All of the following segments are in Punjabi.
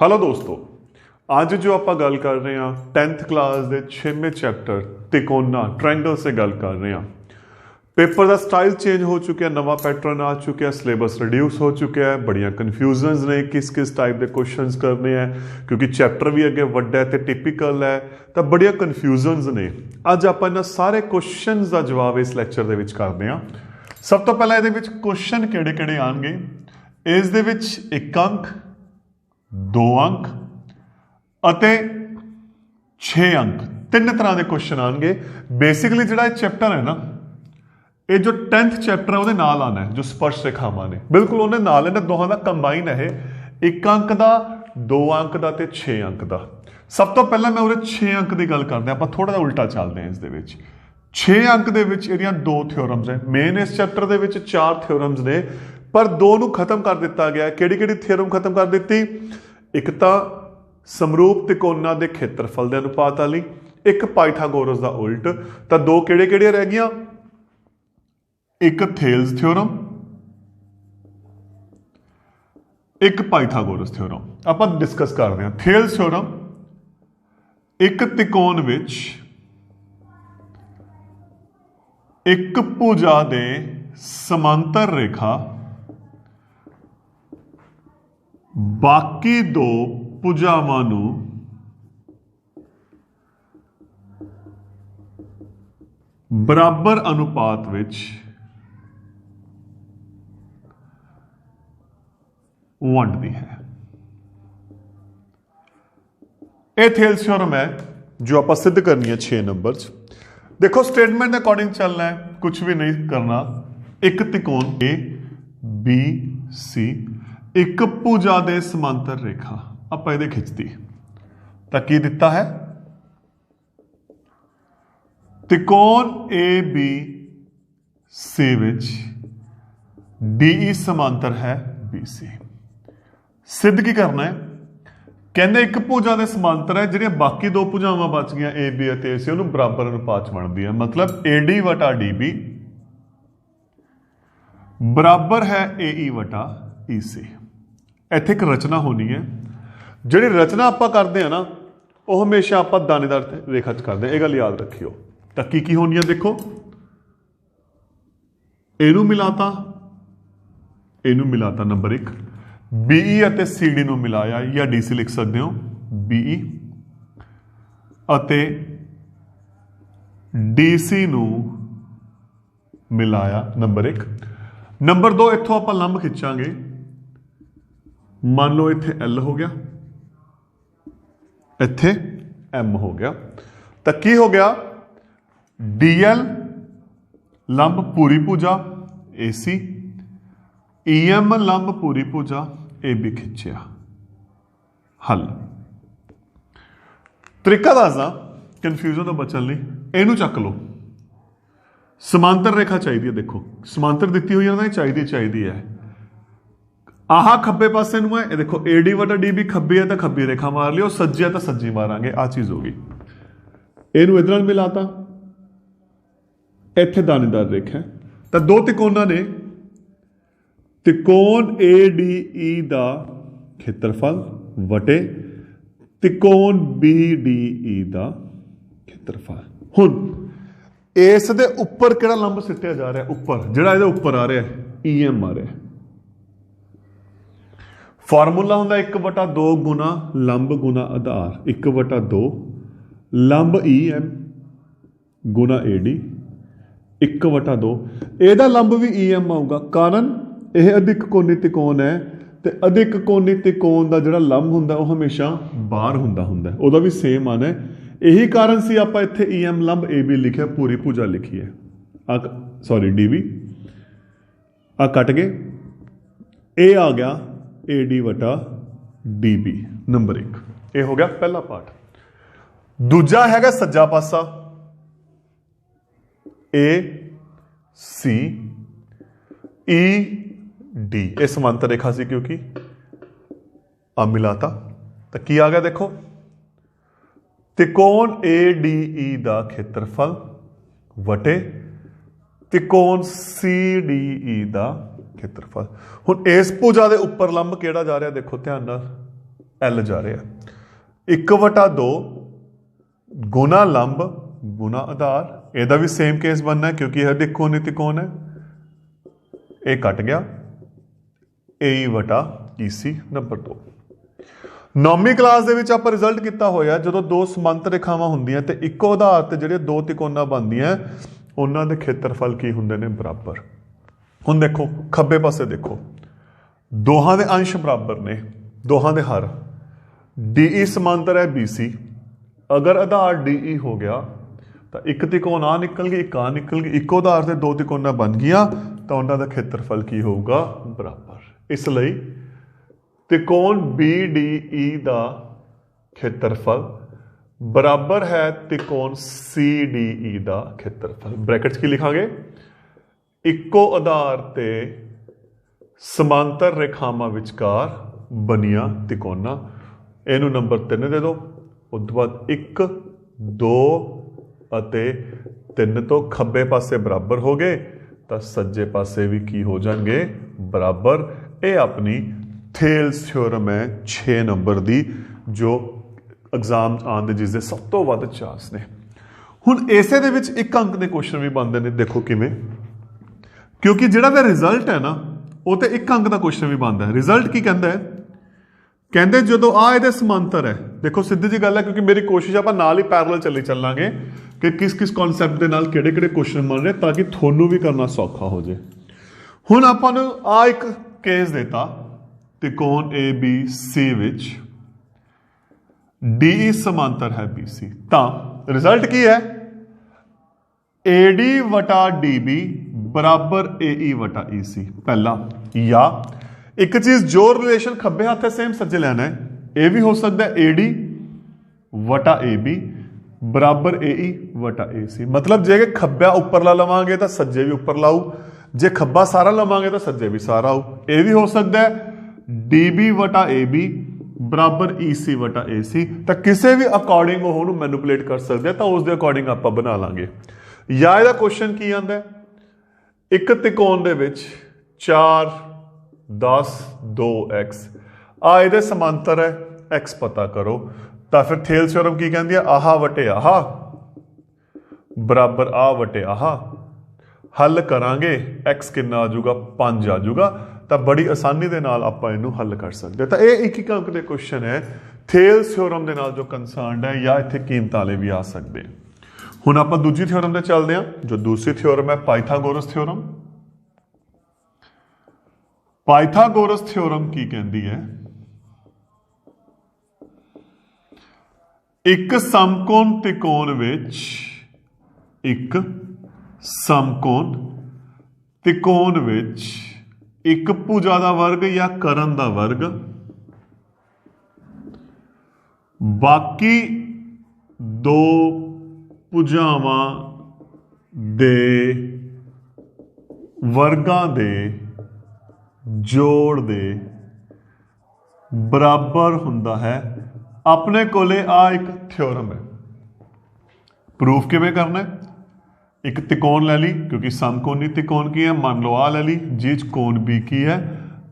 हेलो दोस्तों, ਅੱਜ जो ਆਪਾਂ ਗੱਲ ਕਰ ਰਹੇ ਹਾਂ 10th ਕਲਾਸ ਦੇ 6ਵੇਂ ਚੈਪਟਰ ਤਿਕੋਣਾ ट्रायंगल से गल कर रहे हैं। पेपर का स्टाइल चेंज हो चुका है, नवा पैटर्न आ चुका है, सिलेबस रिड्यूस हो चुका है, बड़िया कन्फ्यूजनस ने किस किस टाइप के क्वेश्चंस करने हैं क्योंकि चैप्टर भी अगे वड्डा है तो टिपिकल है, तो बड़िया कन्फ्यूजनस ने। अज आप इन्हां सारे क्वेश्चंस का जवाब इस लैक्चर दे विच करते हैं। सब तो पहला ये क्वेश्चन किहड़े किहड़े आउणगे, इस दे विच 1 अंक 2 अंक ਅਤੇ 6 अंक तीन तरह के क्वेश्चन आएंगे। बेसिकली जो चैप्टर है ना, ये जो 10th चैप्टर है वो नाल आना है, जो स्पर्श रेखावां ने बिल्कुल उन्हें नाल है, दोहां का कंबाइन है 1 अंक का 2 अंक का ते 6 अंक का। सब तो पहला मैं उरे 6 अंक की गल करते हैं, आप थोड़ा जिहा उल्टा चलते हैं। इस 6 अंक के इहदियां 2 थ्योरम्स है। मेन इस चैप्टर के 4 थ्योरम्स ने, पर 2 नूं खत्म कर दिता गया। किहड़ी थ्योरम खत्म कर दी? एक तो समरूप तिकोना के खेत्रफल के अनुपात वाली, एक पाइथागोरस का उल्ट। तो 2 किहड़े रह गई? एक थेल्स थ्योरम, एक पाइथागोरस थ्योरम। आप डिस्कस करते हैं। थेल्स थ्योरम, एक तिकोण विच एक भुजा दे समांतर रेखा बाकी 2 ਭੁਜਾਵਾਂ ਨੂੰ ਬਰਾਬਰ ਅਨੁਪਾਤ ਵਿੱਚ ਵੰਡਦੀ ਹੈ। ਇਹ ਥੇल्स थ्योरम है जो आप सिद्ध करनी है 6 नंबर च। देखो स्टेटमेंट के अकॉर्डिंग चलना है, कुछ भी नहीं करना। एक त्रिकोण ए बी सी एक भुजा दे समांतर रेखा आप ये खिंचती तो की दिता है? त्रिकोण A B C which D E समांतर है बी सी। सिद्ध की करना है? कहते एक भुजा के समांतर है, जिहड़ियां बाकी 2 भुजावां बच गई ए बी और ए सी, उन्होंने बराबर अनुपात बनती है। मतलब ए डी वटा डी बी बराबर है ए ई वटा ई सी। इत्थे एक रचना होनी है। जिहड़ी रचना आप करते हैं ना, वो हमेशा आप दानेदार रेखा च करते हैं, ये गल याद रखियो। तो की होनी है? देखो इनू मिलाता, इनू मिलाता नंबर 1, बीई और सी डी मिलाया, या डी सी लिख सकते हो, बीई और डी सी मिलाया नंबर 1। नंबर 2, इतों आप लंब खिंचांगे, मान लो इत्थे एल हो गया, इत्थे एम हो गया। तो की हो गया? डी एल लंब पूरी भुजा ए सी, ई एम लंब पूरी भुजा ए बी खिंचिया। हल तरीका दसदा कन्फ्यूजन तो बचन लई, इनू चक लो। समांतर रेखा चाहिए, देखो समांतर दी हुई है, चाहिए है। आह खब्बे पासे नूं है, देखो ए डी वटा डी बी खब्बी है तो खब्बी रेखा मार लियो, सज्जी है तो सज्जी मारांगे। आ चीज़ होगी। इनू इधर नाल मिलाता, इत्थे दानेदार रेखा है। तो 2 त्रिकोणां ने, त्रिकोण ए डी ई दा खेत्रफल वटे त्रिकोण बी डी ई दा खेत्रफल। हुण इस दे उपर किहड़ा लंब सिटिया जा रहा है? उपर जिहड़ा इहदे उपर आ रहा है ई एम आ रहा है। फार्मूला होंदा 1/2 गुना लंब गुना आधार, 1/2 लंब E M Guna A D 1/2। ਇਹਦਾ लंब भी ई एम आऊगा, कारण यह अधिक कोणी त्रिकोण है, तो अधिक कोणी त्रिकोण का जिहड़ा लंब हुंदा वो हमेशा बाहर हुंदा ਉਹਦਾ भी सेम आना है। यही कारण से आप इत्थे ई एम लंब ए बी लिखिया, पूरी भुजा लिखी है, सॉरी डी बी आ कट गए, ये आ गया ए डी वटा डी बी नंबर 1। ये हो गया पहला पार्ट। दूजा हैगा सज्जा पासा ए सी ई डी, ये समांतर रेखा सी क्योंकि आ मिलाता। तो की आ गया? देखो त्रिकोण ए डी ई दा खेत्रफल वटे त्रिकोण सी डी ई दा खेत्रफल। हुण इस भुजा के उपर लंब किहड़ा जा रहा? देखो ध्यान नाल, L जा रहा है। 1/2 गुना लंब गुना आधार, ਇਹਦਾ भी सेम केस बनना है क्योंकि यह त्रिकोण त्रिकोण है। ये कट गया AE/EC नंबर 2। 9वीं क्लास ਦੇ ਵਿੱਚ ਆਪਾਂ ਰਿਜ਼ਲਟ ਕੀਤਾ ਹੋਇਆ ਜਦੋਂ ਦੋ ਸਮਾਂਤਰ ਰੇਖਾਵਾਂ ਹੁੰਦੀਆਂ ਤੇ ਇੱਕੋ ਆਧਾਰ ਤੇ ਜਿਹੜੇ ਦੋ ਤਿਕੋਣਾਂ ਬਣਦੀਆਂ ਉਹਨਾਂ ਦੇ ਖੇਤਰਫਲ ਕੀ ਹੁੰਦੇ ਨੇ ਬਰਾਬਰ। ਹੁਣ ਦੇਖੋ ਖੱਬੇ ਪਾਸੇ ਦੇਖੋ ਦੋਹਾਂ ਦੇ ਅੰਸ਼ ਬਰਾਬਰ ਨੇ, ਦੋਹਾਂ ਦੇ ਹਰ। DE ਸਮਾਂਤਰ ਹੈ BC, अगर आधार DE हो गया तो एक त्रिकोण आ निकल गई, एक आ निकल गई, इको आधार से दो त्रिकोणा बन गया तो उन्होंने खेत्रफल की होगा बराबर। इसलिए त्रिकोण BDE का खेत्रफल बराबर है त्रिकोण CDE का खेत्रफल। ब्रैकेट्स की लिखांगे, इको आधार ते समांतर रेखावां विचकार बनिया त्रिकोणा। इनू नंबर 3 दे दो, उस तो बाद 1 2 ਅਤੇ 3 तो खब्बे पासे बराबर हो गए तो सज्जे पासे भी की हो जाएंगे बराबर। ये अपनी थेल्स थ्योरम है 6 नंबर की जो एग्जाम आने जिसके सब तो वध चांस ने। हुण इसे दे विच 1 अंक के क्वेश्चन भी बनते हैं, देखो किवें, क्योंकि जिहड़ा दा रिजल्ट है ना वो तो 1 अंक का क्वेश्चन भी बनता है। रिजल्ट की कहता है, कहते जो आ ये समांतर है, देखो सीधी जी गल है क्योंकि मेरी कोशिश आप नाल ही पैरल चली चलांगे कि किस किस कॉन्सैप्ट के नाल किहड़े क्वेश्चन बन रहे ताकि थोनू भी करना सौखा हो जाए। हुण आपां नूं आ एक केस देता त्रिकोण ABC विच DE समांतर है BC, तो रिजल्ट की है AD/DB बराबर AE/EC। पहला या एक चीज जो रिलेशन खब्बे हाथ है सेम सज्जे लेना है, यह भी हो सकता है AD/AB बराबर AE/AC। मतलब जे खब्बा उपरला लवांगे तो सज्जे भी उपर लाऊ, जे खब्बा सारा लवांगे तो सज्जे भी सारा आऊ। यह भी हो सकता है DB/AB बराबर EC/AC। तो किसी भी अकॉर्डिंग वो मैनिपुलेट कर सकते हैं, तो उसके अकॉर्डिंग आप बना लांगे। या ਇਹਦਾ क्वेश्चन की आंदा है, एक त्रिकोण ਦੇ ਵਿੱਚ 4 10 2x आ ਇਹਦੇ समांतर है, x पता करो। तो फिर थेल्स थ्योरम की कहती है आहा वटे आहा बराबर आ वटे आहा। हल करांगे x कितना आ जाऊगा 5 आ जाऊगा, तो बड़ी आसानी के नाल आपां इहनूं हल कर सकते। तो ये 1 अंक के क्वेश्चन है थेल्स थ्योरम के नाल जो कंसर्नड है, या इत्थे कीमत वाले भी आ सकते हैं। हुण आपां दूजी थ्योरम ते चलते हैं, जो दूसरी थ्योरम है पाइथागोरस थ्योरम। पाइथागोरस थ्योरम की कहती है, एक समकोण त्रिकोण विच एक समकोण त्रिकोण विच एक भुजा दा वर्ग या करण दा वर्ग बाकी दो भुजावां दे वर्गां दे जोड़ दे बराबर हुंदा है। अपने कोले आ एक थ्योरम है, प्रूफ किवें करना है। एक त्रिकोण ले ली, क्योंकि समकोणी त्रिकोण की है, मान लो आ ले ली, जिस कोण बी की है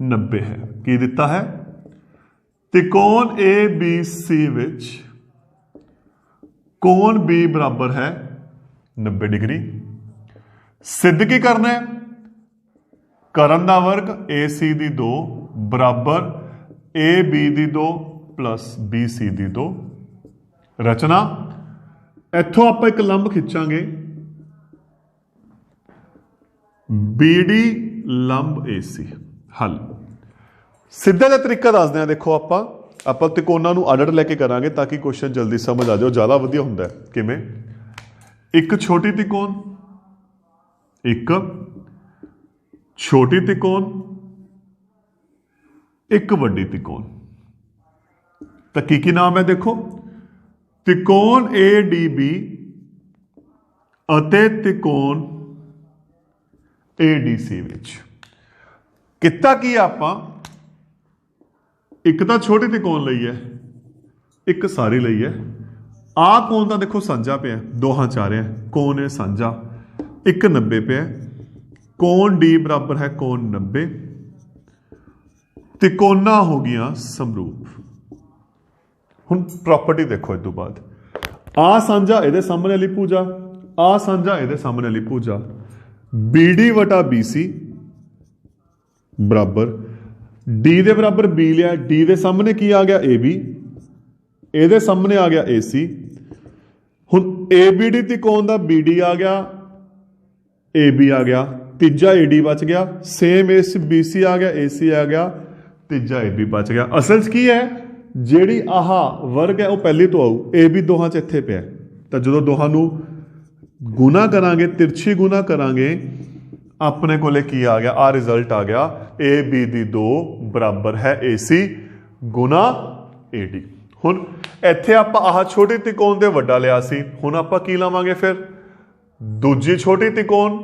90 है। की दिता है त्रिकोण ABC विच कोण B बराबर है 90 डिग्री। सिद्ध की करना है, करण दा वर्ग AC दी 2 बराबर AB दी 2 प्लस BC दी 2। रचना इथों आप एक लंब खिंचांगे BD लंब AC। हल सीधा जिहा तरीका दसदे हैं, देखो आप त्रिकोणां नूं अड लैके करांगे ताकि क्वेश्चन जल्दी समझ आ जाओ, ज़्यादा वधिया हुंदा है। किवें, एक छोटी त्रिकोण, एक छोटी त्रिकोण, एक वड्डी त्रिकोण। तो की नाम है, देखो त्रिकोण ADB अते त्रिकोण ADC विच किता की आपां एक तो छोटी त्रिकोण लई है, एक सारी लई है। आ कोण तो देखो साझा पे है, दोहां चाह रहे हैं कोण है साझा, एक 90 पे है। कोण D बराबर है कोण 90। त्रिकोणा हो गया समरूप। हुण प्रॉपर्टी देखो इस तो बाद आ साझा इहदे सामने वाली भुजा आ साझा इहदे सामने वाली भुजा BD वटा BC बराबर D दे बराबर B लिया D दे सामने की आ गया AB इहदे सामने आ गया AC हुण ABD त्रिकोण दा BD आ गया AB आ गया तीजा AD बच गया सेम इस BC आ गया AC आ गया तीजा AB बच गया असल च की है ਜਿਹੜੀ ਆਹ ਵਰਗ ਹੈ ਉਹ ਪਹਿਲੀ ਤੋਂ ਆਊ ਇਹ ਵੀ ਦੋਹਾਂ 'ਚ ਇੱਥੇ ਪਿਆ ਤਾਂ ਜਦੋਂ ਦੋਹਾਂ ਨੂੰ ਗੁਣਾ ਕਰਾਂਗੇ ਤਿਰਛੀ ਗੁਣਾ ਕਰਾਂਗੇ ਆਪਣੇ ਕੋਲੇ ਕੀ ਆ ਗਿਆ ਆ ਰਿਜ਼ਲਟ ਆ ਗਿਆ AB ਦੀ 2 ਬਰਾਬਰ ਹੈ AC ਗੁਣਾ AD ਹੁਣ ਇੱਥੇ ਆਪਾਂ ਆਹ ਛੋਟੀ ਤਿਕੋਣ ਦੇ ਵੱਡਾ ਲਿਆ ਸੀ ਹੁਣ ਆਪਾਂ ਕੀ ਲਾਵਾਂਗੇ ਫਿਰ ਦੂਜੀ ਛੋਟੀ ਤਿਕੋਣ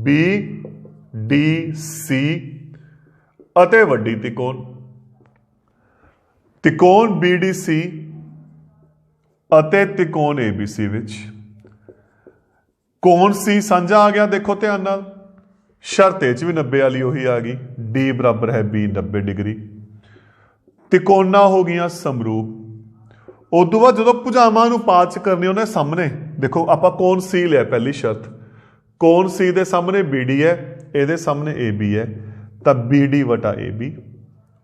BDC ਅਤੇ ਵੱਡੀ ਤਿਕੋਣ त्रिकोण BDC ਅਤੇ त्रिकोण ABC ਵਿੱਚ कोण C ਸਾਂਝਾ ਆ ਗਿਆ ਦੇਖੋ ਧਿਆਨ ਨਾਲ ਸ਼ਰਤ ਇਹ 'ਚ ਵੀ 90 ਵਾਲੀ ਉਹੀ ਆ ਗਈ D ਬਰਾਬਰ ਹੈ B 90 ਡਿਗਰੀ ਤਿਕੋਣਾ ਹੋ ਗਈਆਂ ਸਮਰੂਪ ਉਦੋਂ ਬਾਅਦ ਜਦੋਂ ਭੁਜਾਵਾਂ ਨੂੰ ਪਾਚ ਕਰਨੀ ਉਹਨੇ ਸਾਹਮਣੇ ਦੇਖੋ ਆਪਾਂ ਕੋਣ C ਲਿਆ ਪਹਿਲੀ ਸ਼ਰਤ ਕੋਣ C ਦੇ ਸਾਹਮਣੇ BD ਹੈ ਇਹਦੇ ਸਾਹਮਣੇ AB ਹੈ ਤਾਂ BD ਵਟਾ AB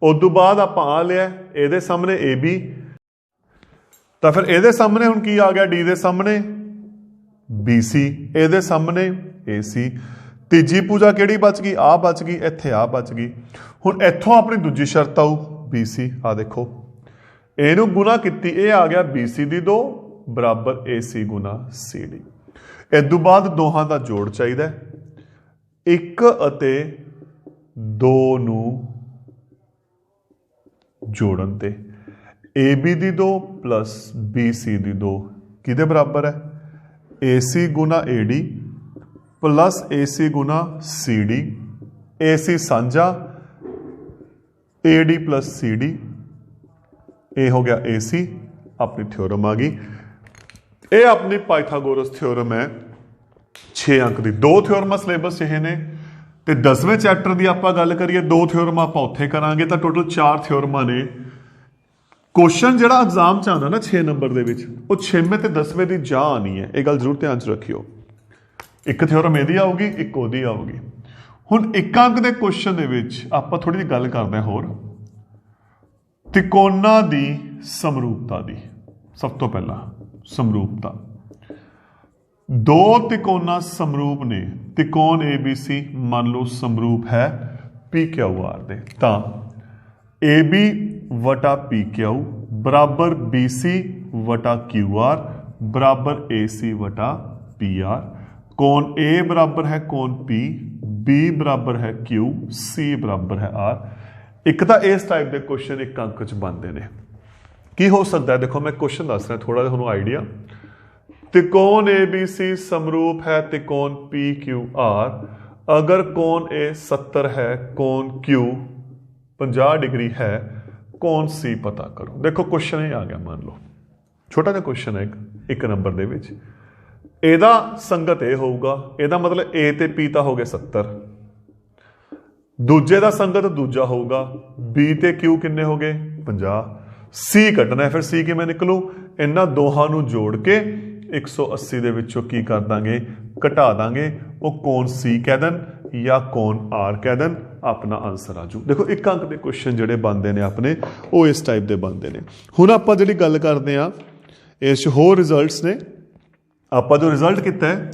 उदू बाद आप आ लिया ये सामने AB तो फिर ये सामने हुण की आ गया D दे सामने BC ये सामने AC तीजी पूजा केड़ी बच गई आ बच गई इत्थे आ बच गई हुण इत्थों अपनी दूजी शर्त आऊ BC आ देखो इहनूं गुना कीती ये आ गया BC दी 2 बराबर AC गुना CD इदू बाद दोहां दा जोड़ चाहिदा 1 ਅਤੇ 2 नूं जोड़न ते AB दी 2 प्लस BC दी 2 किहदे बराबर है AC गुना AD प्लस AC गुना CD AC साझा AD प्लस CD ये हो गया AC अपनी थ्योरम आ गई ये अपनी पाइथागोरस थ्योरम है 6 अंक की 2 थ्योरमां सिलेबस ये ने ਤੇ 10ਵੇਂ ਚੈਪਟਰ ਦੀ ਆਪਾਂ ਗੱਲ ਕਰੀਏ 2 ਥਿਓਰਮ ਆਪਾਂ ਉੱਥੇ ਕਰਾਂਗੇ ਤਾਂ ਟੋਟਲ 4 ਥਿਓਰਮਾਂ ਨੇ ਕੁਐਸਚਨ ਜਿਹੜਾ ਐਗਜ਼ਾਮ ਚ ਆਉਂਦਾ ਨਾ 6 ਨੰਬਰ ਦੇ ਵਿੱਚ ਉਹ 6ਵੇਂ ਤੇ 10ਵੇਂ ਦੀ ਜਾ ਆਣੀ ਹੈ ਇਹ ਗੱਲ ਜ਼ਰੂਰ ਧਿਆਨ ਚ ਰੱਖਿਓ ਇੱਕ ਥਿਓਰਮ ਇਹਦੀ ਆਊਗੀ ਇੱਕ ਉਹਦੀ ਆਊਗੀ ਹੁਣ ਇੱਕ ਅੰਕ ਦੇ ਕੁਐਸਚਨ ਦੇ ਵਿੱਚ ਆਪਾਂ ਥੋੜੀ ਜਿਹੀ ਗੱਲ ਕਰਦੇ ਹਾਂ ਹੋਰ ਤਿਕੋਣਾਂ ਦੀ ਸਮਰੂਪਤਾ ਦੀ ਸਭ ਤੋਂ ਪਹਿਲਾਂ ਸਮਰੂਪਤਾ दो त्रिकोणा समरूप ने त्रिकोण ABC मान लो समरूप है PQR दे तां AB वटा PQ बराबर BC वटा QR बराबर AC वटा PR कोण A बराबर है कोण P B बराबर है Q C बराबर है R एक तो इस टाइप के क्वेश्चन एक अंक च बनते हैं की हो सकता है देखो मैं क्वेश्चन दस रहा थोड़ा जिहा आइडिया त्रिकोण ABC समरूप है त्रिकोण PQR अगर कोण A 70 है कोण Q 50 डिग्री है कोण C पता करो देखो क्वेश्चन ही आ गया मान लो छोटा जिहा क्वेश्चन है एक नंबर दे विच एदा संगत ये होगा एदा मतलब A ते P ता हो गए 70 दूजे दा संगत दूजा होगा B ते Q किन्ने हो गए 50 C कटना है फिर C किवें निकलू इन्हां दोहां नूं जोड़ के 180 ਦੇ ਵਿੱਚੋਂ ਕੀ ਕਰ ਦਾਂਗੇ ਘਟਾ ਦਾਂਗੇ ਉਹ ਕੋਣ C ਕਹਿ ਦੇਣ ਜਾਂ ਕੋਣ R ਕਹਿ ਦੇਣ ਆਪਣਾ ਆਨਸਰ ਆਜੂ ਦੇਖੋ ਇੱਕ ਅੰਕ ਦੇ ਕੁਐਸਚਨ ਜਿਹੜੇ ਬਣਦੇ ਨੇ ਆਪਣੇ ਉਹ ਇਸ ਟਾਈਪ ਦੇ ਬਣਦੇ ਨੇ ਹੁਣ ਆਪਾਂ ਜਿਹੜੀ ਗੱਲ ਕਰਦੇ ਆ ਇਸ ਹੋਰ ਰਿਜ਼ਲਟਸ ਨੇ ਆਪਾਂ ਜੋ ਰਿਜ਼ਲਟ ਕੀਤਾ ਹੈ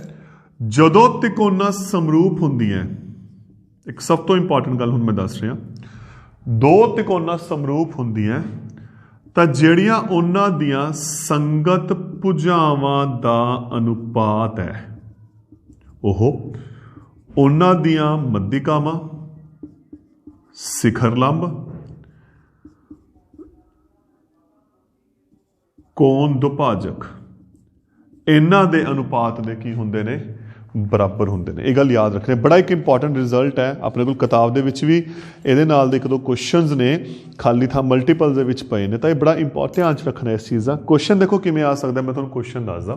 ਜਦੋਂ ਤਿਕੋਣਾ ਸਮਰੂਪ ਹੁੰਦੀਆਂ ਇੱਕ ਸਭ ਤੋਂ ਇੰਪੋਰਟੈਂਟ ਗੱਲ ਹੁਣ ਮੈਂ ਦੱਸ ਰਿਹਾ ਦੋ ਤਿਕੋਣਾ ਸਮਰੂਪ ਹੁੰਦੀਆਂ ਤਾਂ ਜਿਹੜੀਆਂ ਉਹਨਾਂ ਦੀਆਂ ਸੰਗਤ ਭੁਜਾਵਾਂ ਦਾ ਅਨੁਪਾਤ ਹੈ ਉਹ ਉਹਨਾਂ ਦੀਆਂ ਮੱਧਿਕਾਵਾਂ ਸਿਖਰ ਲੰਬ ਕੋਣ ਦੁਭਾਜਕ ਇਹਨਾਂ ਦੇ ਅਨੁਪਾਤ ਦੇ ਕੀ ਹੁੰਦੇ ਨੇ बराबर होंगे ने। ये गल याद रखने, बड़ा एक इंपॉर्टेंट रिजल्ट है अपने को किताब के भी ये एक दो क्वेश्चन ने खाली था मल्टीपल के पे ने, तो ये बड़ा इंपॉर्टेंट ध्यान च रखना इस चीज़ का। क्वेश्चन देखो किमें आ सकता, मैं तुहानूं क्वेश्चन दसदा।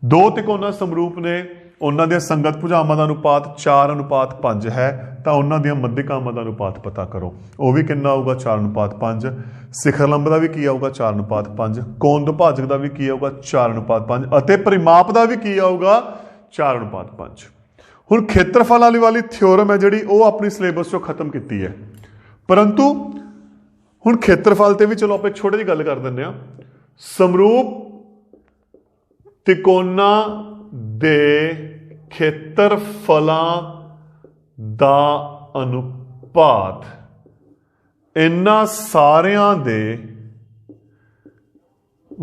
दो तिकोना समरूप ने ਉਹਨਾਂ ਦੀਆਂ ਸੰਗਤ ਭੁਜਾਵਾਂ ਦਾ ਅਨੁਪਾਤ 4:5 ਹੈ ਤਾਂ ਉਹਨਾਂ ਦੀਆਂ ਮੱਧਿਕਾਵਾਂ ਦਾ ਅਨੁਪਾਤ ਪਤਾ ਕਰੋ। ਉਹ ਵੀ ਕਿੰਨਾ ਆਊਗਾ 4:5। ਸਿਖਰ ਲੰਬ ਦਾ ਵੀ ਕੀ ਆਊਗਾ 4:5। ਕੋਣ ਦੁਭਾਜਕ ਦਾ ਵੀ ਕੀ ਆਊਗਾ 4:5 ਅਤੇ ਪਰਿਮਾਪ ਦਾ ਵੀ ਕੀ ਆਊਗਾ 4:5। ਹੁਣ ਖੇਤਰਫਲ ਵਾਲੀ ਥਿਓਰਮ ਹੈ ਜਿਹੜੀ ਉਹ ਆਪਣੀ ਸਿਲੇਬਸ ਚੋਂ ਖਤਮ ਕੀਤੀ ਹੈ, ਪਰੰਤੂ ਹੁਣ ਖੇਤਰਫਲ ਤੇ ਵੀ ਚਲੋ ਆਪਾਂ ਛੋਟੀ ਜਿਹੀ ਗੱਲ ਕਰ ਦਿੰਦੇ ਹਾਂ। ਸਮਰੂਪ ਤਿਕੋਣਾਂ ਦੇ ਖੇਤਰਫਲਾਂ ਦਾ ਅਨੁਪਾਤ ਇਹਨਾਂ ਸਾਰਿਆਂ ਦੇ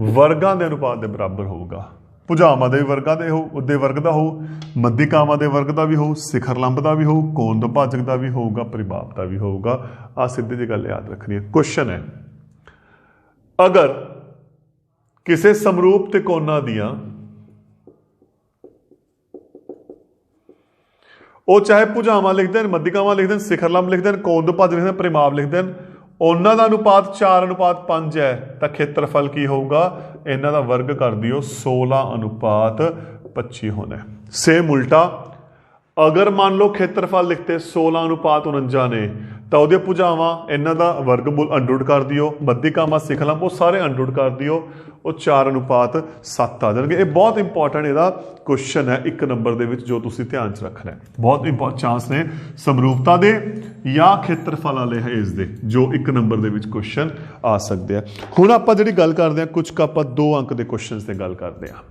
ਵਰਗਾਂ ਦੇ ਅਨੁਪਾਤ ਦੇ ਬਰਾਬਰ ਹੋਊਗਾ। ਭੁਜਾਵਾਂ ਦੇ ਵਰਗਾਂ ਦੇ ਵਰਗ ਦਾ ਹੋਊ, ਮੱਧਿਕਾਵਾਂ ਦੇ ਵਰਗ ਦਾ ਵੀ ਹੋਊ, ਸਿਖਰ ਲੰਬ ਦਾ ਵੀ ਹੋਊ, ਕੋਣ ਦੁਭਾਜਕ ਦਾ ਵੀ ਹੋਊਗਾ, ਪਰਿਮਾਪ ਦਾ ਵੀ ਹੋਊਗਾ। ਆ ਸਿੱਧੀ ਜਿਹੀ ਗੱਲ ਯਾਦ ਰੱਖਣੀ ਹੈ। ਕੁਐਸਚਨ ਹੈ, ਅਗਰ ਕਿਸੇ ਸਮਰੂਪ ਤਿਕੋਣਾਂ ਦੀਆਂ ਉਹ ਚਾਹੇ ਭੁਜਾਵਾਂ ਲਿਖ ਦੇਣ, ਮੱਧਿਕਾਵਾਂ ਲਿਖ ਦੇਣ, ਸਿਖਰ ਲੰਬ ਲਿਖ ਦੇਣ, ਕੋਣ ਦੁਭਾਜਕ ਲਿਖ ਦੇਣ, ਪਰਿਮਾਪ ਲਿਖ ਦੇਣ, ਉਹਨਾਂ ਦਾ ਅਨੁਪਾਤ 4:5 ਹੈ ਤਾਂ ਖੇਤਰਫਲ ਕੀ ਹੋਊਗਾ? ਇਹਨਾਂ ਦਾ ਵਰਗ ਕਰ ਦਿਓ 16:25 ਹੋਣਾ। ਸੇਮ ਉਲਟਾ, ਅਗਰ ਮੰਨ ਲਓ ਖੇਤਰਫਲ ਲਿਖਤੇ 16:49 ਨੇ ਤਾਂ ਉਹਦੇ ਭੁਜਾਵਾਂ ਇਹਨਾਂ ਦਾ ਵਰਗ ਅੰਡਰਰੂਟ ਕਰ ਦਿਓ, ਮੱਧਿਕਾਵਾਂ ਸਿਖਰ ਲੰਬ ਉਹ ਸਾਰੇ ਅੰਡਰਰੂਟ ਕਰ ਦਿਓ, ਉਹ 4:7 ਆ ਜਾਣਗੇ। ਇਹ ਬਹੁਤ ਇੰਪੋਰਟੈਂਟ ਇਹਦਾ ਕੁਐਸਚਨ ਹੈ 1 ਨੰਬਰ ਦੇ ਵਿੱਚ, ਜੋ ਤੁਸੀਂ ਧਿਆਨ 'ਚ ਰੱਖਣਾ ਹੈ। ਬਹੁਤ ਇੰਪੋਰਟੈਂਟ ਚਾਂਸ ਨੇ ਸਮਰੂਪਤਾ ਦੇ ਜਾਂ ਖੇਤਰਫਲ ਵਾਲੇ ਹੈ ਇਸ ਦੇ, ਜੋ 1 ਨੰਬਰ ਦੇ ਵਿੱਚ ਕੁਐਸਚਨ ਆ ਸਕਦੇ ਆ। ਹੁਣ ਆਪਾਂ ਜਿਹੜੀ ਗੱਲ ਕਰਦੇ ਹਾਂ, ਕੁਝ ਕੁ ਆਪਾਂ 2 ਅੰਕ ਦੇ ਕੁਐਸਚਨਸ ਤੇ ਗੱਲ ਕਰਦੇ ਹਾਂ।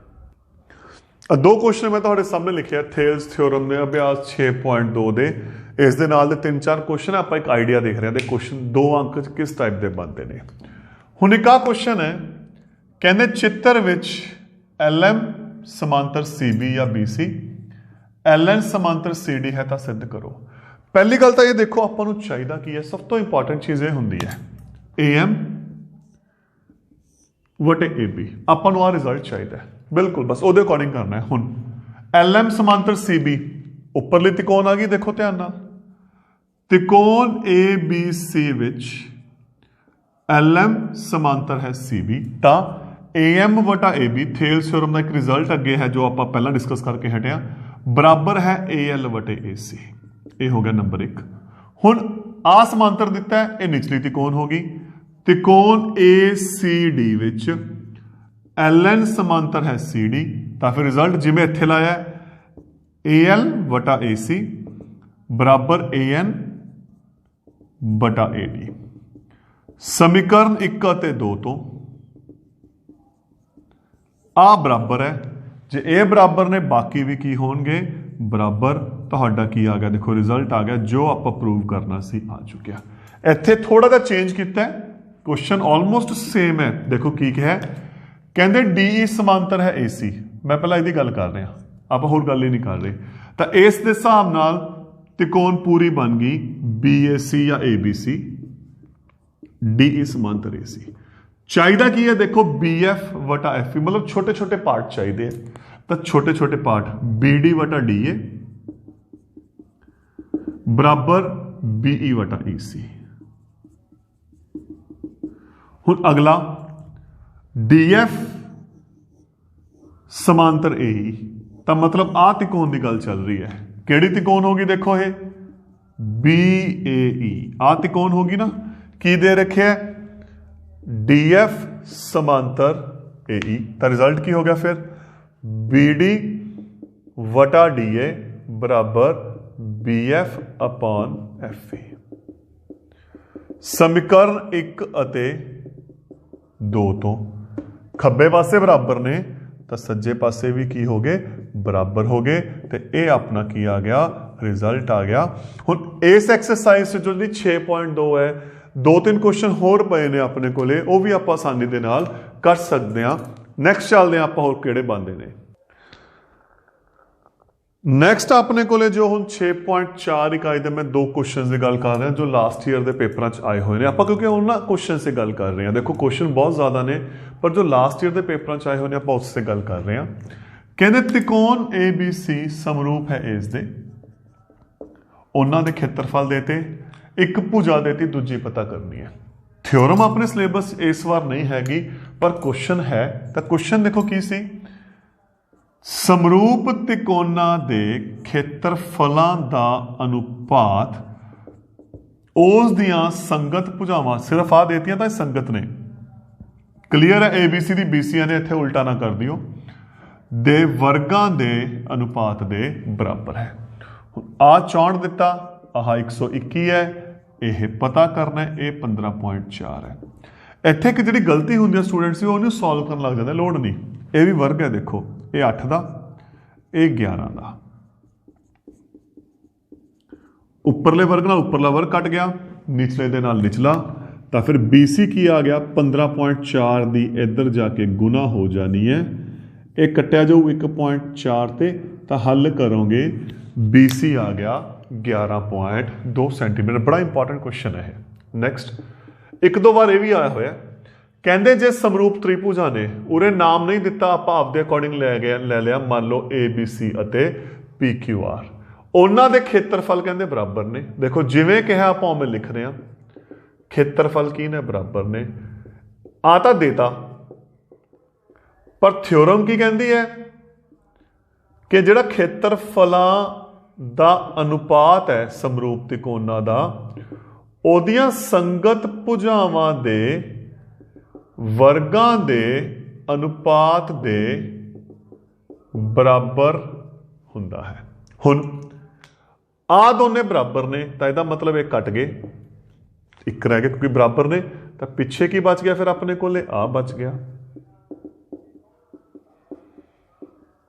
2 ਕੁਐਸਚਨ ਮੈਂ ਤੁਹਾਡੇ ਸਾਹਮਣੇ ਲਿਖਿਆ ਥੇਲਸ ਥਿਓਰਮ ਦੇ ਅਭਿਆਸ 6.2 ਦੇ। ਇਸ ਦੇ ਨਾਲ ਦੇ 3-4 ਕੁਐਸਚਨ ਆਪਾਂ ਇੱਕ ਆਈਡੀਆ ਦੇਖ ਰਹੇ ਹਾਂ ਤੇ ਕੁਐਸਚਨ 2 ਅੰਕ ਕਿਸ ਟਾਈਪ ਦੇ ਬਣਦੇ ਨੇ। ਹੁਣ ਇੱਕ ਆ ਕੁਐਸਚਨ ਹੈ, ਕਹਿੰਦੇ ਚਿੱਤਰ ਵਿੱਚ LM ਸਮਾਂਤਰ CB ਜਾਂ BC, LN ਸਮਾਂਤਰ CD ਹੈ ਤਾਂ ਸਿੱਧ ਕਰੋ। ਪਹਿਲੀ ਗੱਲ ਤਾਂ ਇਹ ਦੇਖੋ ਆਪਾਂ ਨੂੰ ਚਾਹੀਦਾ ਕੀ ਹੈ, ਸਭ ਤੋਂ ਇੰਪੋਰਟੈਂਟ ਚੀਜ਼ ਇਹ ਹੁੰਦੀ ਹੈ AM ਵਟੇ AB। ਆਪਾਂ ਨੂੰ ਆ ਰਿਜ਼ਲਟ ਚਾਹੀਦਾ ਹੈ, ਬਿਲਕੁਲ ਬਸ ਉਹਦੇ ਅਕੋਰਡਿੰਗ ਕਰਨਾ ਹੈ। ਹੁਣ LM ਸਮਾਂਤਰ CB, ਉੱਪਰਲੀ ਤਿਕੋਣ ਆ ਗਈ, ਦੇਖੋ ਧਿਆਨ ਨਾਲ, ਤਿਕੋਣ ABC ਵਿੱਚ LM ਸਮਾਂਤਰ ਹੈ CB ਤਾਂ AM ਵਟਾ AB ਥੇਲਸ ਥਿਓਰਮ ਦਾ ਇੱਕ ਰਿਜ਼ਲਟ ਅੱਗੇ ਹੈ ਜੋ ਆਪਾਂ ਪਹਿਲਾਂ ਡਿਸਕਸ ਕਰਕੇ ਹਟਿਆ, ਬਰਾਬਰ ਹੈ AL ਵਟੇ AC। ਇਹ ਹੋ ਗਿਆ ਨੰਬਰ 1। ਹੁਣ ਆ ਸਮਾਂਤਰ ਦਿੱਤਾ ਹੈ, ਇਹ ਨਿਚਲੀ ਤਿਕੋਣ ਹੋ ਗਈ। ਤਿਕੋਣ ACD ਵਿੱਚ LN ਸਮਾਂਤਰ ਹੈ CD ਤਾਂ ਫਿਰ ਰਿਜ਼ਲਟ ਜਿਵੇਂ ਇੱਥੇ ਲਾਇਆ AL ਵਟਾ AC ਬਰਾਬਰ AN ਵਟਾ AD। ਸਮੀਕਰਨ 1 ਅਤੇ 2 ਤੋਂ ਆ ਬਰਾਬਰ ਹੈ, ਜੇ ਇਹ ਬਰਾਬਰ ਨੇ ਬਾਕੀ ਵੀ ਕੀ ਹੋਣਗੇ ਬਰਾਬਰ। ਤੁਹਾਡਾ ਕੀ ਆ ਗਿਆ, ਦੇਖੋ ਰਿਜ਼ਲਟ ਆ ਗਿਆ ਜੋ ਆਪਾਂ ਪ੍ਰੂਵ ਕਰਨਾ ਸੀ ਆ ਚੁੱਕਿਆ। ਇੱਥੇ ਥੋੜਾ ਜਿਹਾ ਚੇਂਜ ਕੀਤਾ ਹੈ, ਕੁਐਸਚਨ ਆਲਮੋਸਟ ਸੇਮ ਹੈ। ਦੇਖੋ ਕੀ ਕਿਹਾ, ਕਹਿੰਦੇ DE ਸਮਾਂਤਰ ਹੈ AC। ਮੈਂ ਪਹਿਲਾਂ ਇਹਦੀ ਗੱਲ ਕਰ ਰਿਹਾ, ਆਪਾਂ ਹੋਰ ਗੱਲ ਹੀ ਨਹੀਂ ਕਰ ਰਹੇ। ਤਾਂ ਇਸ ਦੇ ਹਿਸਾਬ ਨਾਲ ਤਿਕੋਣ ਪੂਰੀ ਬਣ ਗਈ BAC ਜਾਂ ABC, DE ਸਮਾਂਤਰ AC। ਚਾਹੀਦਾ ਕੀ ਹੈ, ਦੇਖੋ BF ਵਟਾ FE, ਮਤਲਬ ਛੋਟੇ ਛੋਟੇ ਪਾਰਟ ਚਾਹੀਦੇ ਆ ਤਾਂ ਛੋਟੇ ਛੋਟੇ ਪਾਰਟ BD ਵਟਾ DA ਬਰਾਬਰ BE ਵਟਾ EC। ਹੁਣ ਅਗਲਾ DF ਸਮਾਂਤਰ AE ਤਾਂ ਮਤਲਬ ਆ ਤਿਕੋਣ ਦੀ ਗੱਲ ਚੱਲ ਰਹੀ ਹੈ। ਕਿਹੜੀ ਤਿਕੋਣ ਹੋਗੀ, ਦੇਖੋ ਇਹ BAE ਆ ਤਿਕੋਣ ਹੋਗੀ ਨਾ। ਕੀ ਦੇ ਰੱਖਿਆ DF ਸਮਾਂਤਰ AE ਤਾਂ ਰਿਜ਼ਲਟ ਕੀ ਹੋ ਗਿਆ ਫਿਰ BD ਵਟਾ DA ਬਰਾਬਰ BF ਅਪਨ FE। ਸਮੀਕਰਨ 1 ਅਤੇ 2 ਤੋਂ ਖੱਬੇ ਪਾਸੇ ਬਰਾਬਰ ਨੇ ਤਾਂ ਸੱਜੇ ਪਾਸੇ ਵੀ ਕੀ ਹੋ ਗਏ ਬਰਾਬਰ ਹੋ ਗਏ ਤੇ ਇਹ ਆਪਣਾ ਕੀ ਆ ਗਿਆ ਰਿਜ਼ਲਟ ਆ ਗਿਆ। ਹੁਣ ਇਸ ਐਕਸਰਸਾਈਜ਼ ਜੋ ਜਿਹੜੀ 6.2 ਹੈ 2-3 ਕੁਐਸਚਨ ਹੋਰ ਪਏ ਨੇ ਆਪਣੇ ਕੋਲੇ, ਉਹ ਵੀ ਆਪਾਂ ਆਸਾਨੀ ਦੇ ਨਾਲ ਕਰ ਸਕਦੇ ਹਾਂ। ਨੈਕਸਟ ਚੱਲਦੇ ਹਾਂ ਆਪਾਂ ਹੋਰ ਕਿਹੜੇ ਬਣਦੇ ਨੇ। ਨੈਕਸਟ ਆਪਣੇ ਕੋਲੇ ਜੋ ਹੁਣ 6.4 ਇਕਾਈ ਦੇ ਮੈਂ 2 ਕੁਐਸਚਨਸ ਦੀ ਗੱਲ ਕਰ ਰਿਹਾ ਜੋ ਲਾਸਟ ਈਅਰ ਦੇ ਪੇਪਰਾਂ 'ਚ ਆਏ ਹੋਏ ਨੇ। ਆਪਾਂ ਕਿਉਂਕਿ ਉਹਨਾਂ ਕੁਐਸਚਨਸ ਦੀ ਗੱਲ ਕਰ ਰਹੇ ਹਾਂ। ਦੇਖੋ ਕੁਐਸਚਨ ਬਹੁਤ ਜ਼ਿਆਦਾ ਨੇ ਪਰ ਜੋ ਲਾਸਟ ਈਅਰ ਦੇ ਪੇਪਰਾਂ 'ਚ ਆਏ ਹੋਏ ਨੇ ਆਪਾਂ ਉਸ ਤੇ ਗੱਲ ਕਰ ਰਹੇ ਹਾਂ। ਕਹਿੰਦੇ ਤਿਕੋਣ ABC ਸਮਰੂਪ ਹੈ ਇਸ ਦੇ, ਉਹਨਾਂ ਦੇ ਖੇਤਰਫਲ ਦੇਤੇ, ਇੱਕ ਭੁਜਾ ਦੇਤੀ, ਦੂਜੀ ਪਤਾ ਕਰਨੀ ਹੈ। ਥਿਓਰਮ ਆਪਣੇ ਸਿਲੇਬਸ ਇਸ ਵਾਰ ਨਹੀਂ ਹੈਗੀ ਪਰ ਕੁਐਸਚਨ ਹੈ। ਤਾਂ ਕੁਐਸਚਨ ਦੇਖੋ ਕੀ ਸੀ, ਸਮਰੂਪ ਤਿਕੋਣਾਂ ਦੇ ਖੇਤਰਫਲਾਂ ਦਾ ਅਨੁਪਾਤ ਉਸ ਦੀਆਂ ਸੰਗਤ ਭੁਜਾਵਾਂ, ਸਿਰਫ ਆ ਦੇਤੀਆਂ ਤਾਂ ਇਹ ਸੰਗਤ ਨੇ, ਕਲੀਅਰ ਹੈ। ABC ਦੀ BC ਨੇ ਇੱਥੇ ਉਲਟਾ ਨਾ ਕਰ ਦਿਓ, ਦੇ ਵਰਗਾਂ ਦੇ ਅਨੁਪਾਤ ਦੇ ਬਰਾਬਰ ਹੈ। ਆ 64 ਦਿੱਤਾ, ਆਹ 121 ਹੈ, ਇਹ ਪਤਾ ਕਰਨਾ ਹੈ, ਇਹ 15.4 ਹੈ। ਇੱਥੇ ਇੱਕ ਜਿਹੜੀ ਗਲਤੀ ਹੁੰਦੀ ਹੈ ਸਟੂਡੈਂਟ ਸੀ, ਉਹਨੂੰ ਸੋਲਵ ਕਰਨ ਲੱਗ ਜਾਂਦਾ, ਲੋੜ ਨਹੀਂ। ਇਹ ਵੀ ਵਰਗ ਹੈ, ਦੇਖੋ ਇਹ 8 ਦਾ, ਇਹ 11 ਦਾ, ਉੱਪਰਲੇ ਵਰਗ ਨਾਲ ਉੱਪਰਲਾ ਵਰਗ ਕੱਟ ਗਿਆ, ਨਿਚਲੇ ਦੇ ਨਾਲ ਨਿਚਲਾ, ਤਾਂ ਫਿਰ BC ਕੀ ਆ ਗਿਆ 15.4 ਦੀ ਇੱਧਰ ਜਾ ਕੇ ਗੁਣਾ ਹੋ ਜਾਣੀ ਹੈ, ਇਹ ਕੱਟਿਆ ਜਾਊ 1.4 ਤੇ, ਤਾਂ ਹੱਲ ਕਰੋਗੇ BC ਆ ਗਿਆ 11.2 ਸੈਂਟੀਮੀਟਰ। ਬੜਾ ਇੰਪੋਰਟੈਂਟ ਕੁਐਸਚਨ ਹੈ ਇਹ। ਨੈਕਸਟ, ਇੱਕ ਦੋ ਵਾਰ ਇਹ ਵੀ ਆਇਆ ਹੋਇਆ, ਕਹਿੰਦੇ ਜੇ ਸਮਰੂਪ ਤ੍ਰਿਭੁਜਾਂ ਨੇ, ਉਰੇ ਨਾਮ ਨਹੀਂ ਦਿੱਤਾ, ਆਪਾਂ ਆਪਦੇ ਅਕੋਰਡਿੰਗ ਲੈ ਲਿਆ, ਮੰਨ ਲਓ ABC ਅਤੇ PQR, ਉਹਨਾਂ ਦੇ ਖੇਤਰਫਲ ਕਹਿੰਦੇ ਬਰਾਬਰ ਨੇ। ਦੇਖੋ ਜਿਵੇਂ ਕਿਹਾ ਆਪਾਂ ਉਵੇਂ ਲਿਖ ਰਹੇ ਹਾਂ, ਖੇਤਰਫਲ ਕੀ ਨੇ ਬਰਾਬਰ ਨੇ, ਆ ਤਾਂ ਦੇਤਾ, ਪਰ ਥਿਓਰਮ ਕੀ ਕਹਿੰਦੀ ਹੈ ਕਿ ਜਿਹੜਾ ਖੇਤਰਫਲਾਂ ਦਾ ਅਨੁਪਾਤ ਹੈ ਸਮਰੂਪ ਤਿਕੋਣਾਂ ਦਾ, ਉਹਦੀਆਂ ਸੰਗਤ ਭੁਜਾਵਾਂ ਦੇ ਵਰਗਾਂ ਦੇ ਅਨੁਪਾਤ ਦੇ ਬਰਾਬਰ ਹੁੰਦਾ ਹੈ। ਹੁਣ ਆ ਦੋਨੇ ਬਰਾਬਰ ਨੇ, ਤਾਂ ਇਹਦਾ ਮਤਲਬ ਇਹ ਕੱਟ ਗਏ, ਇੱਕ ਰਹਿ ਗਿਆ, ਕਿਉਂਕਿ ਬਰਾਬਰ ਨੇ, ਤਾਂ ਪਿੱਛੇ ਕੀ ਬਚ ਗਿਆ ਫਿਰ ਆਪਣੇ ਕੋਲੇ, ਆ ਬਚ ਗਿਆ।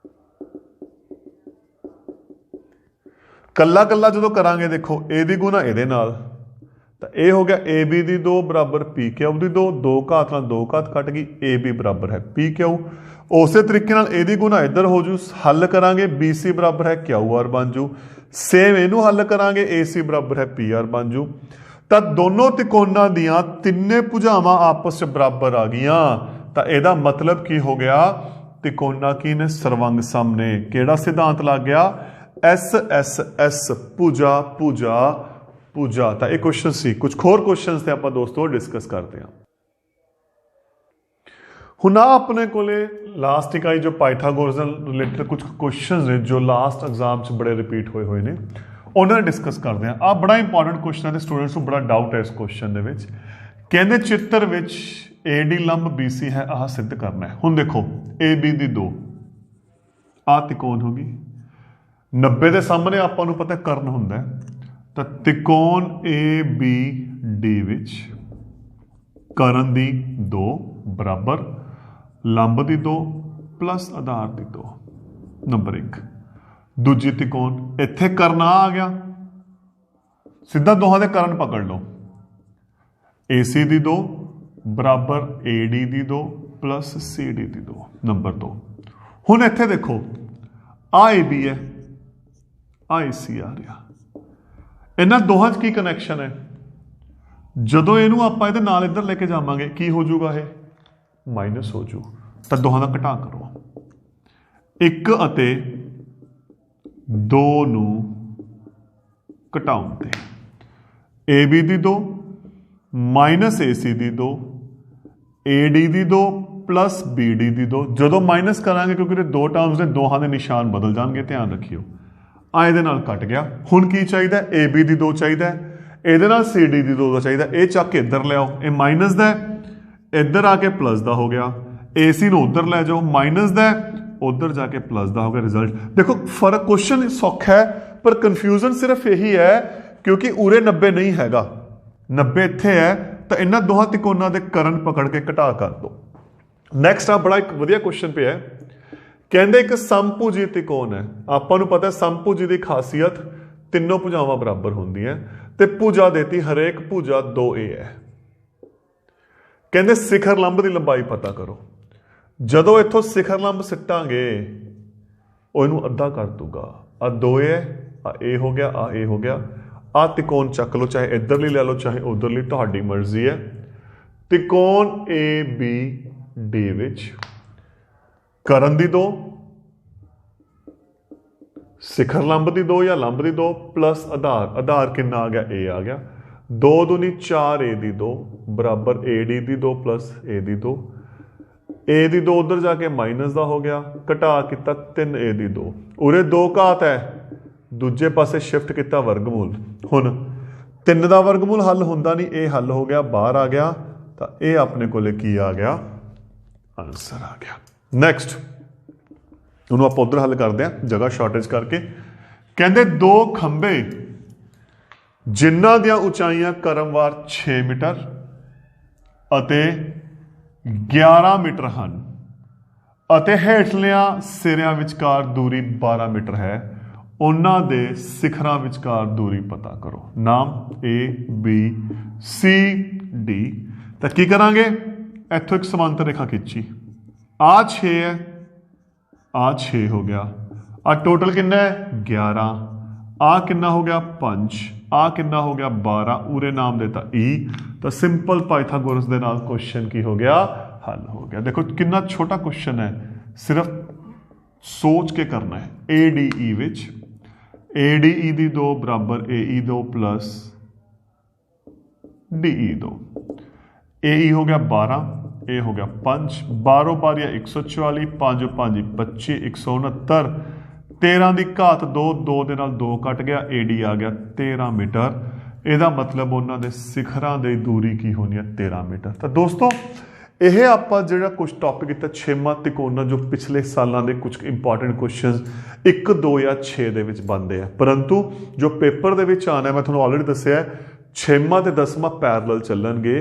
ਕੱਲਾ ਕੱਲਾ ਜਦੋਂ ਕਰਾਂਗੇ, ਦੇਖੋ ए ਦੀ ਗੁਣਾ ਇਹਦੇ ਨਾਲ, ਤਾਂ ਇਹ ਹੋ ਗਿਆ AB ਦੀ 2 ਬਰਾਬਰ PQ ਦੀ 2, 2 ਘਾਤ ਨਾਲ 2 ਘਾਤ ਕੱਟ ਗਈ, AB ਬਰਾਬਰ ਹੈ PQ। ਉਸੇ ਤਰੀਕੇ ਨਾਲ A ਦੀ ਗੁਣਾ ਇੱਧਰ ਹੋ ਜੂ, ਹੱਲ ਕਰਾਂਗੇ BC ਬਰਾਬਰ ਹੈ QR ਬਣ ਜੂ, ਸੇਮ ਇਹਨੂੰ ਹੱਲ ਕਰਾਂਗੇ AC ਬਰਾਬਰ ਹੈ PR ਬਣ ਜੂ। ਤਾਂ ਦੋਨੋਂ ਤਿਕੋਣਾਂ ਦੀਆਂ ਤਿੰਨੇ ਭੁਜਾਵਾਂ ਆਪਸ 'ਚ ਬਰਾਬਰ ਆ ਗਈਆਂ, ਤਾਂ ਇਹਦਾ ਮਤਲਬ ਕੀ ਹੋ ਗਿਆ, ਤਿਕੋਣਾਂ ਕੀ ਨੇ, ਸਰਵੰਗ ਸਮ ਨੇ। ਕਿਹੜਾ ਸਿਧਾਂਤ ਲੱਗ ਗਿਆ, SSS, ਭੁਜਾ ਭੁਜਾ ਭੁਜਾ। ਤਾਂ ਇਹ ਕੁਐਸਚਨ ਸੀ, ਕੁਝ ਹੋਰ ਕੁਐਸਚਨਸ ਤੇ ਆਪਾਂ ਦੋਸਤੋ ਡਿਸਕਸ ਕਰਦੇ ਹਾਂ। ਹੁਣ ਆ ਆਪਣੇ ਕੋਲੇ ਲਾਸਟ ਇਕਾਈ ਜੋ ਪਾਈਥਾਗੋਰਸ ਨਾਲ ਰਿਲੇਟਡ ਕੁਝ ਕੁਐਸਚਨਸ ਨੇ ਜੋ ਲਾਸਟ ਐਗਜ਼ਾਮ 'ਚ ਬੜੇ ਰਿਪੀਟ ਹੋਏ ਨੇ, ਉਹਨਾਂ ਨੂੰ ਡਿਸਕਸ ਕਰਦੇ ਹਾਂ। ਆ ਬੜਾ ਇੰਪੋਰਟੈਂਟ ਕੁਐਸਚਨ ਹੈ ਤੇ ਸਟੂਡੈਂਟਸ ਨੂੰ ਬੜਾ ਡਾਊਟ ਹੈ ਇਸ ਕੁਐਸਚਨ ਦੇ ਵਿੱਚ। ਕਹਿੰਦੇ ਚਿੱਤਰ ਵਿੱਚ AD ਲੰਬ BC ਹੈ, ਆਹ ਸਿੱਧ ਕਰਨਾ ਹੈ। ਹੁਣ ਦੇਖੋ AB ਦੀ 2, ਆ ਤਿਕੋਣ ਹੋ ਗਈ, 90 ਦੇ ਸਾਹਮਣੇ ਆਪਾਂ ਨੂੰ ਪਤਾ ਕਰਨ ਹੁੰਦਾ ਹੈ, ਤਾਂ ਤਿਕੋਣ ABD ਵਿੱਚ ਕਰਨ ਦੀ 2 ਬਰਾਬਰ ਲੰਬ ਦੀ 2 ਪਲੱਸ ਆਧਾਰ ਦੀ 2, ਨੰਬਰ 1। ਦੂਜੀ ਤਿਕੋਣ ਇੱਥੇ ਕਰਨਾ ਆ ਗਿਆ, ਸਿੱਧਾ ਦੋਹਾਂ ਦੇ ਕਰਨ ਪਕੜ ਲਓ, AC ਦੀ 2 ਬਰਾਬਰ AD ਦੀ 2 ਪਲੱਸ CD ਦੀ 2, ਨੰਬਰ 2। ਹੁਣ ਇੱਥੇ ਦੇਖੋ ਆ AB ਹੈ, ਆ AC ਆ ਰਿਹਾ, ਇਹਨਾਂ ਦੋਹਾਂ 'ਚ ਕੀ ਕਨੈਕਸ਼ਨ ਹੈ, ਜਦੋਂ ਇਹਨੂੰ ਆਪਾਂ ਇਹਦੇ ਨਾਲ ਇੱਧਰ ਲੈ ਕੇ ਜਾਵਾਂਗੇ ਕੀ ਹੋ ਜਾਊਗਾ, ਇਹ ਮਾਈਨਸ ਹੋ ਜੂ, ਤਾਂ ਦੋਹਾਂ ਦਾ ਘਟਾ ਕਰੋ, 1 ਅਤੇ 2 ਨੂੰ ਘਟਾਉਣ ਤੇ AB ਦੀ 2 ਮਾਈਨਸ AC ਦੀ 2, AD ਦੀ 2 ਪਲੱਸ BD ਦੀ 2। ਜਦੋਂ ਮਾਈਨਸ ਕਰਾਂਗੇ, ਕਿਉਂਕਿ ਇਹ ਦੋ ਟਰਮਸ ਨੇ, ਦੋਹਾਂ ਦੇ ਨਿਸ਼ਾਨ ਬਦਲ ਜਾਣਗੇ, ਧਿਆਨ ਰੱਖਿਓ। ਆ ਇਹਦੇ ਨਾਲ ਕੱਟ ਗਿਆ। ਹੁਣ ਕੀ ਚਾਹੀਦਾ, AB ਦੀ 2 ਚਾਹੀਦਾ, ਇਹਦੇ ਨਾਲ CD ਦੀ 2 ਦਾ ਚਾਹੀਦਾ, ਇਹ ਚੱਕ ਕੇ ਇੱਧਰ ਲਿਆਓ, ਇਹ ਮਾਈਨਸ ਦਾ ਇੱਧਰ ਆ ਕੇ ਪਲੱਸ ਦਾ ਹੋ ਗਿਆ, AC ਨੂੰ ਉੱਧਰ ਲੈ ਜਾਓ, ਮਾਈਨਸ ਦਾ ਉੱਧਰ ਜਾ ਕੇ ਪਲੱਸ ਦਾ ਹੋ ਗਿਆ। ਰਿਜ਼ਲਟ ਦੇਖੋ, ਫਰਕ ਕੁਐਸਚਨ ਸੌਖਾ ਹੈ, ਪਰ ਕਨਫਿਊਜ਼ਨ ਸਿਰਫ ਇਹੀ ਹੈ ਕਿਉਂਕਿ ਉਰੇ 90 ਨਹੀਂ ਹੈਗਾ, 90 ਇੱਥੇ ਹੈ, ਤਾਂ ਇਹਨਾਂ ਦੋਹਾਂ ਤਿਕੋਣਾਂ ਦੇ ਕਰਨ ਪਕੜ ਕੇ ਘਟਾ ਕਰ ਦਿਓ। ਨੈਕਸਟ ਆ ਬੜਾ ਇੱਕ ਵਧੀਆ ਕੁਐਸਚਨ ਪਿਆ, ਕਹਿੰਦੇ ਇੱਕ ਸਮਭੁਜੀ ਤਿਕੋਣ ਹੈ। ਆਪਾਂ ਨੂੰ ਪਤਾ ਸਮਭੁਜੀ ਦੀ ਖਾਸੀਅਤ ਤਿੰਨੋਂ ਭੁਜਾਵਾਂ ਬਰਾਬਰ ਹੁੰਦੀਆਂ, ਤੇ ਭੁਜਾ ਦੇਤੀ ਹਰੇਕ ਭੁਜਾ 2A ਹੈ। ਕਹਿੰਦੇ ਸਿਖਰ ਲੰਬ ਦੀ ਲੰਬਾਈ ਪਤਾ ਕਰੋ। ਜਦੋਂ ਇੱਥੋਂ ਸਿਖਰ ਲੰਬ ਸਿੱਟਾਂਗੇ, ਉਹ ਇਹਨੂੰ ਅੱਧਾ ਕਰ ਦੂਗਾ, ਆ 2A ਹੈ, ਆ A ਹੋ ਗਿਆ, ਆ A ਹੋ ਗਿਆ। ਆ ਤਿਕੋਣ ਚੱਕ ਲਓ, ਚਾਹੇ ਇੱਧਰਲੀ ਲੈ ਲਓ ਚਾਹੇ ਉੱਧਰਲੀ, ਤੁਹਾਡੀ ਮਰਜ਼ੀ ਹੈ। ਤਿਕੋਣ ABD ਵਿੱਚ ਕਰਨ ਦੀ 2, ਸਿਖਰ ਲੰਬ ਦੀ 2 ਜਾਂ ਲੰਬ ਦੀ 2 ਪਲੱਸ ਆਧਾਰ, ਆਧਾਰ ਕਿੰਨਾ ਆ ਗਿਆ, A ਆ ਗਿਆ, 2 ਦੂਣੀ 4A ਦੀ 2 ਬਰਾਬਰ AD ਦੀ 2 ਪਲੱਸ A ਦੀ 2। ए ਦੀ 2 ਉਧਰ ਜਾ ਕੇ ਮਾਈਨਸ ਦਾ ਹੋ ਗਿਆ, ਘਟਾ ਕੀਤਾ 3a ਦੀ 2, ਉਰੇ 2 ਘਾਤ ਹੈ, ਦੂਜੇ ਪਾਸੇ ਸ਼ਿਫਟ ਕੀਤਾ ਵਰਗਮੂਲ। ਹੁਣ 3 ਦਾ ਵਰਗਮੂਲ ਹੱਲ ਹੁੰਦਾ ਨਹੀਂ, ਇਹ ਹੱਲ ਹੋ ਗਿਆ, ਬਾਹਰ ਆ ਗਿਆ, ਤਾਂ ਇਹ ਆਪਣੇ ਕੋਲੇ ਕੀ ਆ ਗਿਆ, ਆਨਸਰ ਆ ਗਿਆ। ਨੈਕਸਟ ਉਹਨੂੰ ਆਪਾਂ ਉਧਰ ਹੱਲ ਕਰਦੇ ਹਾਂ ਜਗ੍ਹਾ ਸ਼ਾਰਟੇਜ ਕਰਕੇ। ਕਹਿੰਦੇ 2 ਖੰਭੇ ਜਿਨ੍ਹਾਂ ਦੀਆਂ ਉਚਾਈਆਂ ਕਰਮਵਾਰ 6 ਮੀਟਰ ਅਤੇ 11 ਮੀਟਰ ਹਨ ਅਤੇ ਹੇਠਲਿਆਂ ਸਿਰਿਆਂ ਵਿਚਕਾਰ ਦੂਰੀ 12 ਮੀਟਰ ਹੈ, ਉਹਨਾਂ ਦੇ ਸਿਖਰਾਂ ਵਿਚਕਾਰ ਦੂਰੀ ਪਤਾ ਕਰੋ। ਨਾਮ A B C D। ਤਾਂ ਕੀ ਕਰਾਂਗੇ, ਇੱਥੋਂ ਇੱਕ ਸਮਾਂਤਰ ਰੇਖਾ ਖਿੱਚੀ, ਆ 6 ਹੈ, ਆ 6 ਹੋ ਗਿਆ, ਆ ਟੋਟਲ ਕਿੰਨਾ ਹੈ 11, ਆ ਕਿੰਨਾ ਹੋ ਗਿਆ 5, ਆ ਕਿੰਨਾ ਹੋ ਗਿਆ 12, ਉਰੇ ਨਾਮ ਦੇਤਾ E। ਤਾਂ ਸਿੰਪਲ ਪਾਈਥਾਗੋਰਸ ਦੇ ਨਾਲ ਕੁਐਸਚਨ ਕੀ ਹੋ ਗਿਆ, ਹੱਲ ਹੋ ਗਿਆ। ਦੇਖੋ ਕਿੰਨਾ ਛੋਟਾ ਕੁਐਸਚਨ ਹੈ, ਸਿਰਫ ਸੋਚ ਕੇ ਕਰਨਾ ਹੈ। ADE ਵਿੱਚ ADE ਦੀ 2 ਬਰਾਬਰ AE 2 ਪਲੱਸ DE 2, AE ਹੋ ਗਿਆ 12, ਇਹ ਹੋ ਗਿਆ 5, 12 ਪਾਰੀਆ 144, 5 5 25, 169, 13 ਦੀ ਘਾਤ 2, 2 ਦੇ ਨਾਲ 2 ਕੱਟ ਗਿਆ, AD ਆ ਗਿਆ 13 ਮੀਟਰ। ਇਹਦਾ ਮਤਲਬ ਉਹਨਾਂ ਦੇ ਸਿਖਰਾਂ ਦੀ ਦੂਰੀ ਕੀ ਹੋਣੀ ਹੈ 13 ਮੀਟਰ। ਤਾਂ ਦੋਸਤੋ ਇਹ ਆਪਾਂ ਜਿਹੜਾ ਕੁਝ ਟੌਪਿਕ ਕੀਤਾ 6ਵਾਂ ਤਿਕੋਣਾ, ਜੋ ਪਿਛਲੇ ਸਾਲਾਂ ਦੇ ਕੁਝ ਇੰਪੋਰਟੈਂਟ ਕੁਐਸਚਨਸ 1 2 ਜਾਂ 6 ਦੇ ਵਿੱਚ ਬਣਦੇ ਆ, ਪਰੰਤੂ ਜੋ ਪੇਪਰ ਦੇ ਵਿੱਚ ਆਉਣਾ ਮੈਂ ਤੁਹਾਨੂੰ ਆਲਰੇਡੀ ਦੱਸਿਆ 6ਵਾਂ ਤੇ 10ਵਾਂ ਪੈਰਲਲ ਚੱਲਣਗੇ,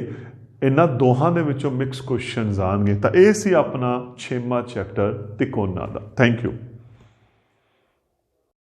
ਇਹਨਾਂ ਦੋਹਾਂ ਦੇ ਵਿੱਚੋਂ ਮਿਕਸ ਕੁਐਸਚਨਸ ਆਉਣਗੇ। ਤਾਂ ਇਹ ਸੀ ਆਪਣਾ 6ਵਾਂ ਚੈਪਟਰ ਤਿਕੋਣਾ ਦਾ। Thank you.